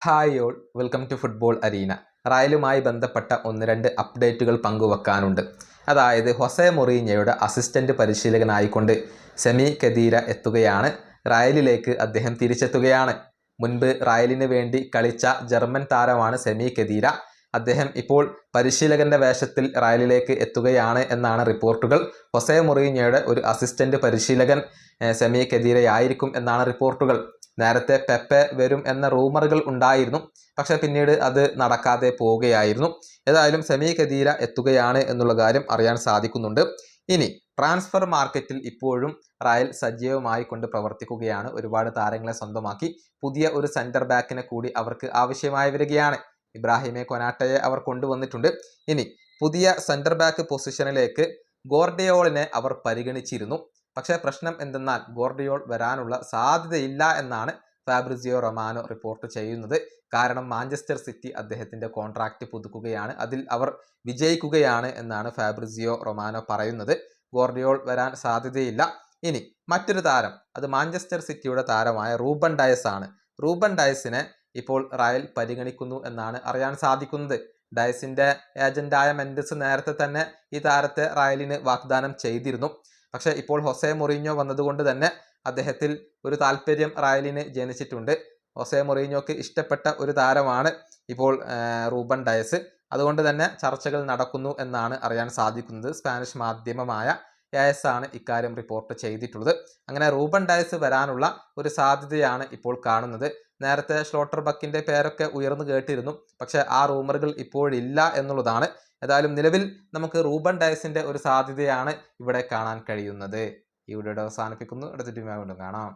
Hi all, welcome to football arena. റയലുമായി ബന്ധപ്പെട്ട ഒന്ന് രണ്ട് അപ്ഡേറ്റുകൾ പങ്കുവെക്കാനുണ്ട്. അതായത് ഹൊസെ മൊറീഞ്ഞോയുടെ അസിസ്റ്റന്റ് പരിശീലകനായിക്കൊണ്ട് സെമി ഖദീര എത്തുകയാണ്. റയലിലേക്ക് അദ്ദേഹം തിരിച്ചെത്തുകയാണ്. മുൻപ് റയലിന് വേണ്ടി കളിച്ച ജർമ്മൻ താരമാണ് സെമി ഖദീര. അദ്ദേഹം ഇപ്പോൾ പരിശീലകന്റെ വേഷത്തിൽ റയലിലേക്ക് എത്തുകയാണ് എന്നാണ് റിപ്പോർട്ടുകൾ. ഹൊസെ മൊറീഞ്ഞോയുടെ ഒരു അസിസ്റ്റന്റ് പരിശീലകൻ സെമി ഖദീരയായിരിക്കും എന്നാണ് റിപ്പോർട്ടുകൾ. നേരത്തെ പെപ്പെ വരും എന്ന റൂമറുകൾ ഉണ്ടായിരുന്നു, പക്ഷെ പിന്നീട് അത് നടക്കാതെ പോവുകയായിരുന്നു. ഏതായാലും സെമി ഖദീര എത്തുകയാണ് എന്നുള്ള കാര്യം അറിയാൻ സാധിക്കുന്നുണ്ട്. ഇനി ട്രാൻസ്ഫർ മാർക്കറ്റിൽ ഇപ്പോഴും റയൽ സജീവമായി കൊണ്ട് പ്രവർത്തിക്കുകയാണ്. ഒരുപാട് താരങ്ങളെ സ്വന്തമാക്കി പുതിയ ഒരു സെന്റർ ബാക്കിനെ കൂടി അവർക്ക് ആവശ്യമായി വരികയാണ്. ഇബ്രാഹിമെ കൊനാട്ടയെ അവർ കൊണ്ടുവന്നിട്ടുണ്ട്. ഇനി പുതിയ സെന്റർ ബാക്ക് പൊസിഷനിലേക്ക് ഗോർഡിയോളിനെ അവർ പരിഗണിച്ചിരുന്നു. പക്ഷേ പ്രശ്നം എന്തെന്നാൽ ഗോർഡിയോൾ വരാനുള്ള സാധ്യതയില്ല എന്നാണ് ഫാബ്രിസിയോ റൊമാനോ റിപ്പോർട്ട് ചെയ്യുന്നത്. കാരണം മാഞ്ചസ്റ്റർ സിറ്റി അദ്ദേഹത്തിന്റെ കോൺട്രാക്റ്റ് പുതുക്കുകയാണ്, അതിൽ അവർ വിജയിക്കുകയാണ് എന്നാണ് ഫാബ്രിസിയോ റൊമാനോ പറയുന്നത്. ഗോർഡിയോൾ വരാൻ സാധ്യതയില്ല. ഇനി മറ്റൊരു താരം, അത് മാഞ്ചസ്റ്റർ സിറ്റിയുടെ താരമായ റൂബൻ ഡയസ് ആണ്. റൂബൻ ഡയസിനെ ഇപ്പോൾ റയൽ പരിഗണിക്കുന്നു എന്നാണ് അറിയാൻ സാധിക്കുന്നത്. ഡയസിന്റെ ഏജന്റായ മെൻഡസ് നേരത്തെ തന്നെ ഈ താരത്തെ റയലിന് വാഗ്ദാനം ചെയ്തിരുന്നു. പക്ഷേ ഇപ്പോൾ ഹൊസെ മൊറീഞ്ഞോ വന്നതുകൊണ്ട് തന്നെ അദ്ദേഹത്തിൽ ഒരു താല്പര്യം റയലിന് ജനിച്ചിട്ടുണ്ട്. ഹൊസെ മൊറീഞ്ഞോക്ക് ഇഷ്ടപ്പെട്ട ഒരു താരമാണ് ഇപ്പോൾ റൂബൻ ഡയസ്. അതുകൊണ്ട് തന്നെ ചർച്ചകൾ നടക്കുന്നു എന്നാണ് അറിയാൻ സാധിക്കുന്നത്. സ്പാനിഷ് മാധ്യമമായ AS ആണ് ഇക്കാര്യം റിപ്പോർട്ട് ചെയ്തിട്ടുള്ളത്. അങ്ങനെ റൂബൻ ഡയസ് വരാനുള്ള ഒരു സാധ്യതയാണ് ഇപ്പോൾ കാണുന്നത്. നേരത്തെ ഷ്ലോട്ടർ ബക്കിന്റെ പേരൊക്കെ ഉയർന്നു കേട്ടിരുന്നു, പക്ഷെ ആ റൂമറുകൾ ഇപ്പോഴില്ല എന്നുള്ളതാണ്. ഏതായാലും നിലവിൽ നമുക്ക് റൂബൻ ഡയസിന്റെ ഒരു സാധ്യതയാണ് ഇവിടെ കാണാൻ കഴിയുന്നത്. ഈ വീഡിയോ അവസാനിപ്പിക്കുന്നു. അടുത്ത ടീമായി വീണ്ടും കാണാം.